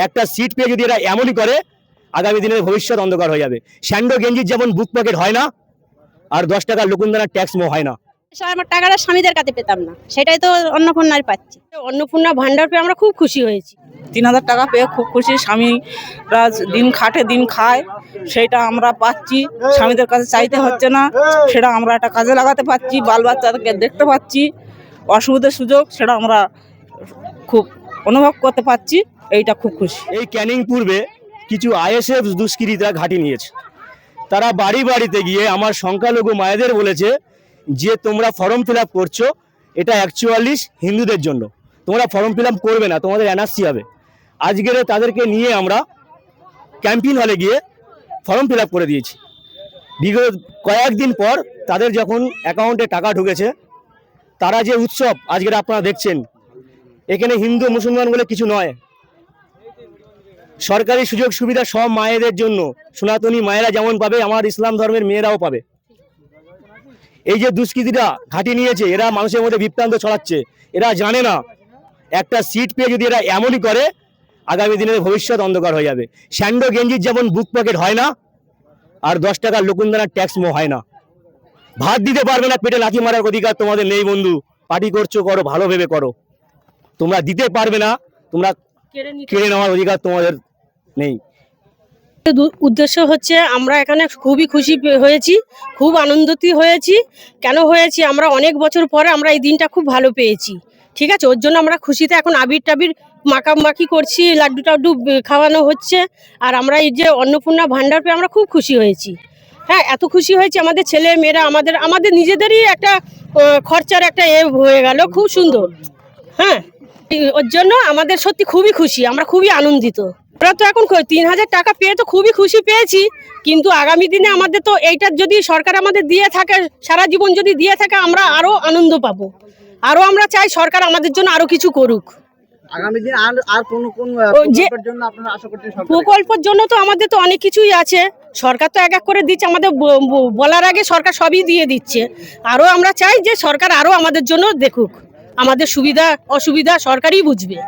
একটা সিট পেয়ে যদি এরা এমনই করে, আগামী দিনের ভবিষ্যৎ অন্ধকার হয়ে যাবে। স্যান্ডো গেঞ্জির যেমন বুক পকেট হয় না, আর 10 টাকার লকুন্দনার ট্যাক্স হয় না। আমার টাকাটা স্বামীদের কাছে পেতাম না, সেটাই তো অন্নপূর্ণার পাচ্ছি। অন্নপূর্ণা ভান্ডার পেয়ে আমরা খুব খুশি হয়েছি। 3000 টাকা পেয়ে খুব খুশি। স্বামীরা দিন খাটে দিন খায়, সেটা আমরা পাচ্ছি। স্বামীদের কাছে চাইতে হচ্ছে না, সেটা আমরা একটা কাজে লাগাতে পারছি, বাল বাচ্চাদেরকে দেখতে পাচ্ছি। অসুবিধার সুযোগ সেটা আমরা খুব অনুভব করতে পারছি, এইটা খুব খুশি। এই ক্যানিং পূর্বে কিছু আইএসএফ দুষ্কৃতীরা ঘাঁটি নিয়েছে। তারা বাড়ি বাড়িতে গিয়ে আমার সংখ্যালঘু মায়েদের বলেছে যে তোমরা ফর্ম ফিল আপ করছো, এটা অ্যাকচুয়ালি হিন্দুদের জন্য, তোমরা ফর্ম ফিল আপ করবে না, তোমাদের এনআরসি হবে। আজকের তাদেরকে নিয়ে আমরা ক্যাম্পেইন হলে গিয়ে ফর্ম ফিল আপ করে দিয়েছি। বিগত কয়েকদিন পর তাদের যখন অ্যাকাউন্টে টাকা ঢুকেছে, তারা যে উৎসব আজকের আপনারা দেখছেন, এখানে হিন্দু মুসলমান বলে কিছু নয়। সরকারি সুযোগ সুবিধা সব মায়েদের জন্য, সনাতনী মায়েরা যেমন পাবে, আমার ইসলাম ধর্মের মেয়েরাও পাবে। এই যে দুষ্কৃতীরা ঘাঁটি নিয়েছে, এরা মানুষের মধ্যে বিভ্রান্ত ছড়াচ্ছে। এরা জানে না একটা সিট পেয়ে যদি এরা এমনই করে, আগামী দিনের ভবিষ্যৎ অন্ধকার হয়ে যাবে। স্যান্ডো গেঞ্জির যেমন বুক পকেট হয় না, আর 10 টাকার লকুন্দনার ট্যাক্স হয় না। ভাত দিতে পারবে না, পেটে লাথি মারার অধিকার তোমাদের নেই বন্ধু। পার্টি করছো, করো, ভালো ভেবে করো। তোমরা দিতে পারবে না, তোমরা কেড়ে নেওয়ার অধিকার তোমাদের নেই। উদ্দেশ্য হচ্ছে আমরা এখানে খুবই খুশি হয়েছি, খুব আনন্দিত হয়েছি। কেন হয়েছি, আমরা অনেক বছর পরে আমরা এই দিনটা খুব ভালো পেয়েছি। ঠিক আছে, ওর জন্য আমরা খুশিতে এখন আবির টাবির মাখামাখি করছি, লাড্ডু টাড্ডু খাওয়ানো হচ্ছে। আর আমরা এই যে অন্নপূর্ণা ভান্ডার পেয়ে আমরা খুব খুশি হয়েছি। হ্যাঁ, এত খুশি হয়েছি, আমাদের ছেলে মেয়েরা, আমাদের নিজেদেরই একটা খরচার একটা হয়ে গেল, খুব সুন্দর। হ্যাঁ, ওর জন্য আমাদের সত্যি খুবই খুশি, আমরা খুবই আনন্দিত। আমরা তো এখন 3000 টাকা পেয়ে তো খুবই খুশি পেয়েছি, কিন্তু আগামী দিনে আমাদের তো এইটা যদি সরকার আমাদের দিয়ে থাকে, সারা জীবন যদি দিয়ে থাকে, আমরা আরো আনন্দ পাবো। আরো আমরা চাই সরকার আমাদের জন্য আরো কিছু করুক। আগামী দিন আর কোন প্রকল্পের জন্য আপনারা আশা করছেন? প্রকল্পের জন্য তো আমাদের তো অনেক কিছুই আছে, সরকার তো এক এক করে দিচ্ছে, আমাদের বলার আগে সরকার সবই দিয়ে দিচ্ছে। আরো আমরা চাই যে সরকার আরো আমাদের জন্য দেখুক, আমাদের সুবিধা অসুবিধা সরকারই বুঝবে।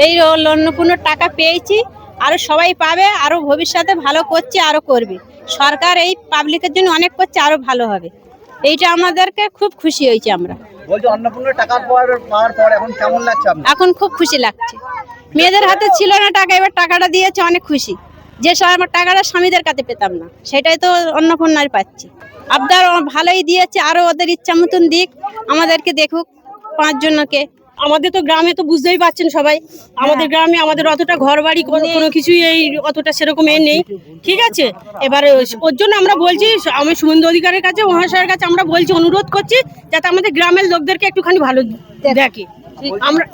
এই অন্নপূর্ণার টাকা পেয়েছি, আরো সবাই পাবে, আরো ভবিষ্যতে ভালো করছে, আরো করবে। সরকার এই পাবলিকের জন্য অনেক করছে, আরো ভালো হবে। এইটা আমাদেরকে খুব খুশি হয়েছে। আমরা বলছি অন্নপূর্ণার টাকা পাওয়ার পর এখন কেমন লাগছে আপনার? এখন খুব খুশি লাগছে। মেয়েদের হাতে ছিল না টাকা, এবার টাকাটা দিয়েছে, অনেক খুশি। যে আমার টাকাটা স্বামীদের কাছে পেতাম না, সেটাই তো অন্নপূর্ণার পাচ্ছি। আবদার ভালোই দিয়েছে, আরো ওদের ইচ্ছা মতন দিক, আমাদেরকে দেখুক 5 জনকে। আমাদের তো গ্রামে তো বুঝতেই পারছেন সবাই, আমাদের গ্রামে আমাদের অতটা ঘর বাড়ি কোনো কিছুই এই অতটা সেরকম নেই। ঠিক আছে, এবারে ওর জন্য আমরা বলছি, আমি শুভেন্দু অধিকারীর কাছে, মহাশয়ের কাছে আমরা বলছি, অনুরোধ করছি যাতে আমাদের গ্রামের লোকদেরকে একটুখানি ভালো দেখে। আমরা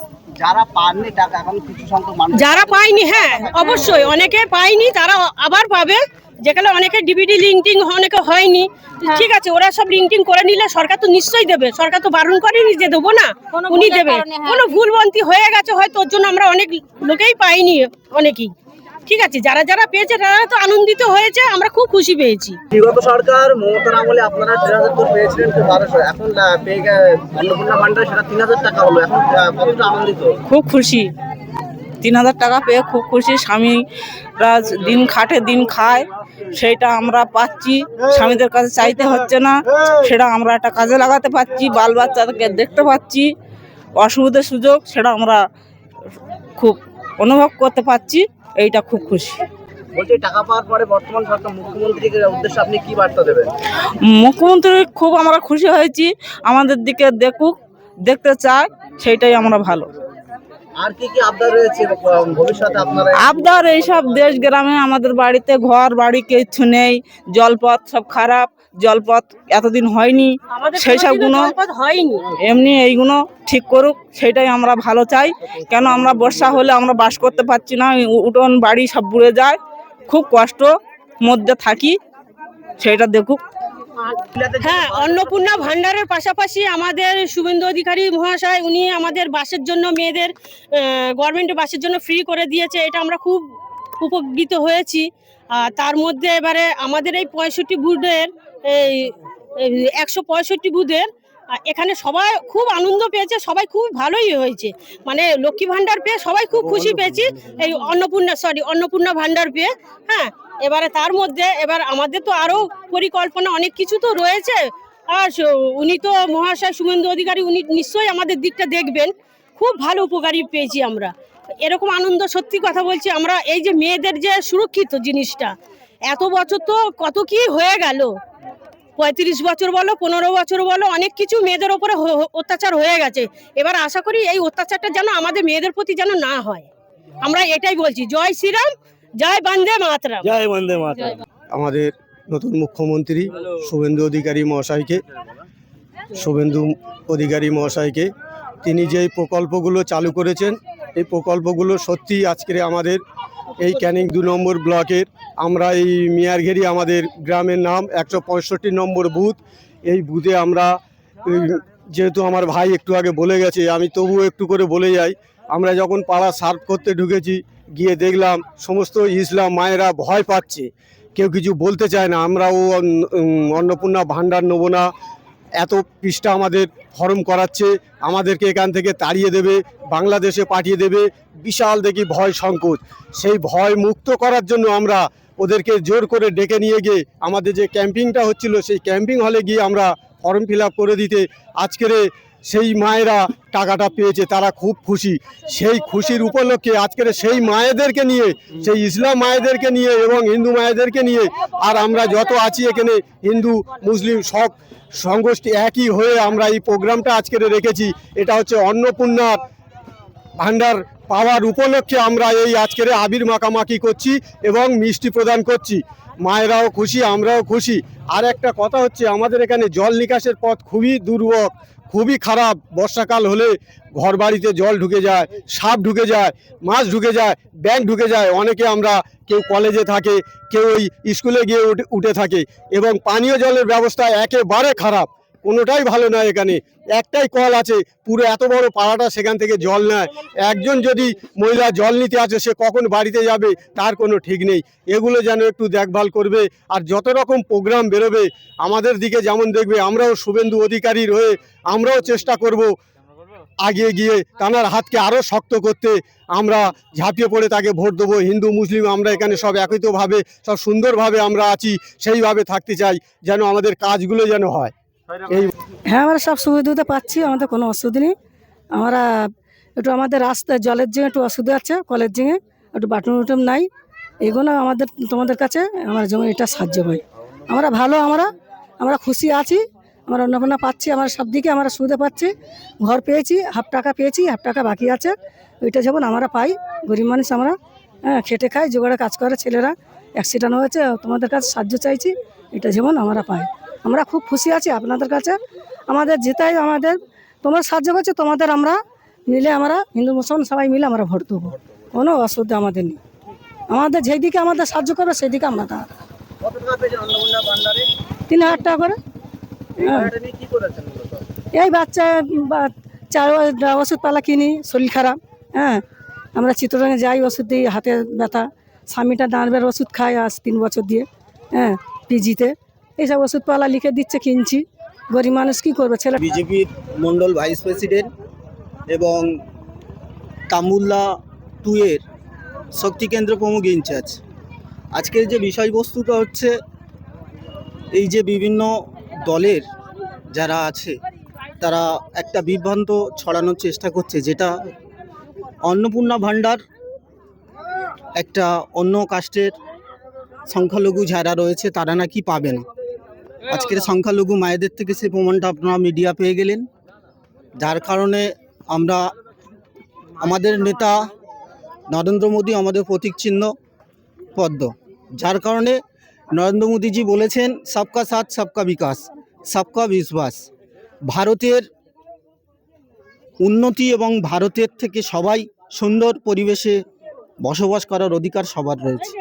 যারা পাননি টাকা, এখন কিছু সংখ্যক মানুষ যারা পাইনি, হ্যাঁ অবশ্যই অনেকে পাইনি, তারা আবার পাবে। যেখানে অনেকে ডিবিডি লিঙ্কিং অনেকে হয়নি, ঠিক আছে, ওরা সব লিঙ্কিং করে নিলে সরকার তো নিশ্চয়ই দেবে। সরকার তো বারণ করেনি যে দেবো না, উনি দেবে। কোনো ভুলভ্রান্তি হয়ে গেছে হয়তো, ওর জন্য আমরা অনেক লোকেই পাইনি, অনেকেই। ঠিক আছে, যারা যারা পেয়েছে তারা তো আনন্দিত হয়েছে, আমরা খুব খুশি পেয়েছি। বিগত সরকার মমতার আমলে আপনারা 3000 করে পেয়েছিলেন, 1200, এখন পেয়ে অন্নপূর্ণা ভান্ডার সেটা 3000 টাকা হলো। এখন কতটা আনন্দিত? খুব খুশি। 3000 টাকা পেয়ে খুব খুশি। স্বামীরা দিন খাটে দিন খায়, সেইটা আমরা পাচ্ছি। স্বামীদের কাছে চাইতে হচ্ছে না, সেটা আমরা একটা কাজে লাগাতে পারছি, বাল বাচ্চাদেরকে দেখতে পাচ্ছি। অসুবিধার সুযোগ সেটা আমরা খুব অনুভব করতে পারছি, এইটা খুব খুশি। বলছি টাকা পাওয়ার পরে বর্তমান সরকার মুখ্যমন্ত্রীর উদ্দেশ্যে আপনি কি বার্তা দেবেন? মুখ্যমন্ত্রী খুব আমরা খুশি হয়েছি, আমাদের দিকে দেখুক, দেখতে চায়, সেইটাই আমরা ভালো। আর কি কি আবদার রয়েছে ভবিষ্যতে আপনারা? আবদার এইসব দেশ গ্রামে আমাদের বাড়িতে ঘর বাড়ি কিছু নেই, জলপথ সব খারাপ, জলপথ এতদিন হয়নি, সেই সবগুলো হয়নি, এমনি এইগুলো ঠিক করুক, সেটাই আমরা ভালো চাই। কেন আমরা বর্ষা হলে আমরা বাস করতে পারছি না, উঠোন বাড়ি সব বুড়ে যায়, খুব কষ্ট মধ্যে থাকি, সেটা দেখুক। হ্যাঁ, অন্নপূর্ণা ভান্ডারের পাশাপাশি আমাদের শুভেন্দু অধিকারী মহাশয়, উনি আমাদের বাসের জন্য, মেয়েদের গভর্নমেন্টের বাসের জন্য ফ্রি করে দিয়েছে, এটা আমরা খুব উপকৃত হয়েছি। তার মধ্যে এবারে আমাদের এই 65 বুথের, এই 165 বুথের এখানে সবাই খুব আনন্দ পেয়েছে, সবাই খুব ভালোই হয়েছে, মানে লক্ষ্মী ভান্ডার পেয়ে সবাই খুব খুশি পেয়েছি, এই অন্নপূর্ণা ভান্ডার পেয়ে। হ্যাঁ, এবারে তার মধ্যে এবার আমাদের তো আরো পরিকল্পনা অনেক কিছু তো রয়েছে, আর উনি তো মহাশয় শুভেন্দু অধিকারী, উনি নিশ্চয়ই আমাদের দিকটা দেখবেন। খুব ভালো উপকারী পেয়েছি আমরা, এরকম আনন্দ, সত্যি কথা বলছি। আমরা এই যে মেয়েদের যে সুরক্ষিত জিনিসটা, এত বছর তো কত কি হয়ে গেল, 35 বছর বলো, 15 বছর বলো, অনেক কিছু মেয়েদের ওপরে অত্যাচার হয়ে গেছে। এবার আশা করি এই অত্যাচারটা যেন আমাদের মেয়েদের প্রতি যেন না হয়। আমরা এটাই বলছি, জয় শ্রীরাম, জয় বন্দে মাতরম। জয় বন্দে মাতরম। আমাদের নতুন মুখ্যমন্ত্রী শুভেন্দু অধিকারী মহাশয়কে তিনি যেই প্রকল্পগুলো চালু করেছেন, এই প্রকল্পগুলো সত্যি আজকে আমাদের এই ক্যানিং 2 নম্বর ব্লকের, আমরা এই মিয়ারঘেরি আমাদের গ্রামের নাম 165 নম্বর বুথ। এই বুথে আমরা যেহেতু আমার ভাই একটু আগে বলে গেছে, আমি তবুও একটু করে বলে যাই। আমরা যখন পাড়া সার্ভ করতে ঢুকেছি, গিয়ে দেখলাম সমস্ত ইসলাম মায়েরা ভয় পাচ্ছে, কেউ কিছু বলতে চায় না। আমরাও অন্নপূর্ণা ভান্ডার নেবো না, এত পৃষ্ঠা আমাদের ফর্ম করাচ্ছে, আমাদেরকে এখান থেকে তাড়িয়ে দেবে, বাংলাদেশে পাঠিয়ে দেবে, বিশাল দেখি ভয় সংকোচ। সেই ভয় মুক্ত করার জন্য আমরা ওদেরকে জোর করে ডেকে নিয়ে গিয়ে আমাদের যে ক্যাম্পিংটা হচ্ছিল, সেই ক্যাম্পিং হলে গিয়ে আমরা ফর্ম ফিল আপ করে দিতে আজকের সেই মায়েরা টাকাটা পেয়েছে, তারা খুব খুশি। সেই খুশির উপলক্ষে আজকের সেই মায়েদেরকে নিয়ে, সেই ইসলাম মায়েদেরকে নিয়ে এবং হিন্দু মায়েদেরকে নিয়ে, আর আমরা যত আছি এখানে হিন্দু মুসলিম সব সংগোষ্ঠী একই হয়ে আমরা এই প্রোগ্রামটা আজকের রেখেছি। এটা হচ্ছে অন্নপূর্ণার ভান্ডার পাওয়ার উপলক্ষে আমরা এই আজকের আবির মাখামাখি করছি এবং মিষ্টি প্রদান করছি। মায়েরাও খুশি, আমরাও খুশি। আর একটা কথা হচ্ছে, আমাদের এখানে জল নিকাশের পথ খুবই দুর্ভোগ, খুবই খারাপ। বর্ষাকাল হলে ঘর বাড়িতে জল ঢুকে যায়, সাপ ঢুকে যায়, মাছ ঢুকে যায়, ব্যাঙ ঢুকে যায়। অনেকে আমরা কেউ কলেজে থাকে, কেউ ওই স্কুলে গিয়ে উঠে থাকে, এবং পানীয় জলের ব্যবস্থা একেবারে খারাপ, কোনোটাই ভালো নয়। এখানে একটাই কল আছে, পুরো এত বড় পাড়াটা সেখান থেকে জল নেয়। একজন যদি মহিলা জল নিতে আসে, সে কখন বাড়িতে যাবে তার কোনো ঠিক নেই। এগুলো যেন একটু দেখভাল করবে। আর যত রকম প্রোগ্রাম বেরোবে আমাদের দিকে যেমন দেখবে, আমরাও শুভেন্দু অধিকারীর হয়ে আমরাও চেষ্টা করব আগিয়ে গিয়ে তানার হাতকে আরও শক্ত করতে। আমরা ঝাঁপিয়ে পড়ে তাকে ভোট দেবো। হিন্দু মুসলিম আমরা এখানে সব একত্রিতভাবে, সব সুন্দরভাবে আমরা আছি, সেইভাবে থাকতে চাই, যেন আমাদের কাজগুলো যেন হয়। হ্যাঁ, আমরা সব সুবিধা পাচ্ছি, আমাদের কোনো অসুবিধা নেই। আমরা একটু আমাদের রাস্তায় জলের জন্য একটু অসুবিধা আছে, কলের জন্য একটু বাথরুম উঠুম নাই, এগুলো আমাদের তোমাদের কাছে আমার যেমন এটা সাহায্য হয়। আমরা ভালো, আমরা খুশি আছি, আমরা অন্নপূর্ণা পাচ্ছি, আমরা সব দিকে আমরা সুবিধা পাচ্ছি। ঘর পেয়েছি, হাফ টাকা পেয়েছি, হাফ টাকা বাকি আছে। ওইটা যেমন আমরা পাই, গরিব মানুষ আমরা, খেটে খাই, জোগাড়ে কাজ করে ছেলেরা, অ্যাক্সিডেন্ট হয়েছে, তোমাদের কাছে সাহায্য চাইছি, এটা যেমন আমরা পাই। আমরা খুব খুশি আছি আপনাদের কাছে। আমাদের যেটাই তোমরা সাহায্য করছো, তোমাদের আমরা মিলে, আমরা হিন্দু মুসলমান সবাই মিলে আমরা ভোট দেবো, কোনো অসুবিধা আমাদের নেই। আমাদের যেদিকে আমাদের সাহায্য করবে সেদিকে আমরা দাঁড়াবো। কত টাকা পেয়েছেন অন্নপূর্ণা ভান্ডারে? 3000 টাকা করে। এটা নিয়ে কি করেছেন মূলত? এই বাচ্চা 4 ওষুধপালা কিনি, শরীর খারাপ, হ্যাঁ, আমরা চিত্তরঞ্জনে যাই, ওষুধ দিই, হাতে ব্যথা, স্বামীটা দাঁড়বের ওষুধ খায় আজ 3 বছর দিয়ে, হ্যাঁ, পিজিতে। এইসব ওষুধপালা লিখে দিচ্ছে, কিনছি। গরিব মানুষ কী করবে, ছেলে। বিজেপির মন্ডল ভাইস প্রেসিডেন্ট এবং তাম্বুল্লা 2 এর শক্তি কেন্দ্র প্রমুখ ইনচার্জ। আজকের যে বিষয়বস্তুটা হচ্ছে, এই যে বিভিন্ন দলের যারা আছে তারা একটা বিভ্রান্ত ছড়ানোর চেষ্টা করছে, যেটা অন্নপূর্ণা ভান্ডার একটা অন্য কাস্টের সংখ্যালঘু যারা রয়েছে তারা নাকি পাবে না। আজকের সংখ্যালঘু মায়েদের থেকে সেই প্রমাণটা আপনারা মিডিয়া পেয়ে গেলেন, যার কারণে আমরা আমাদের নেতা নরেন্দ্র মোদী আমাদের প্রতীক চিহ্ন পদ্ম, যার কারণে নরেন্দ্র মোদীজি বলেছেন সবকা সাথ সবকা বিকাশ সবকা বিশ্বাস। ভারতের উন্নতি এবং ভারতের থেকে সবাই সুন্দর পরিবেশে বসবাস করার অধিকার সবার রয়েছে।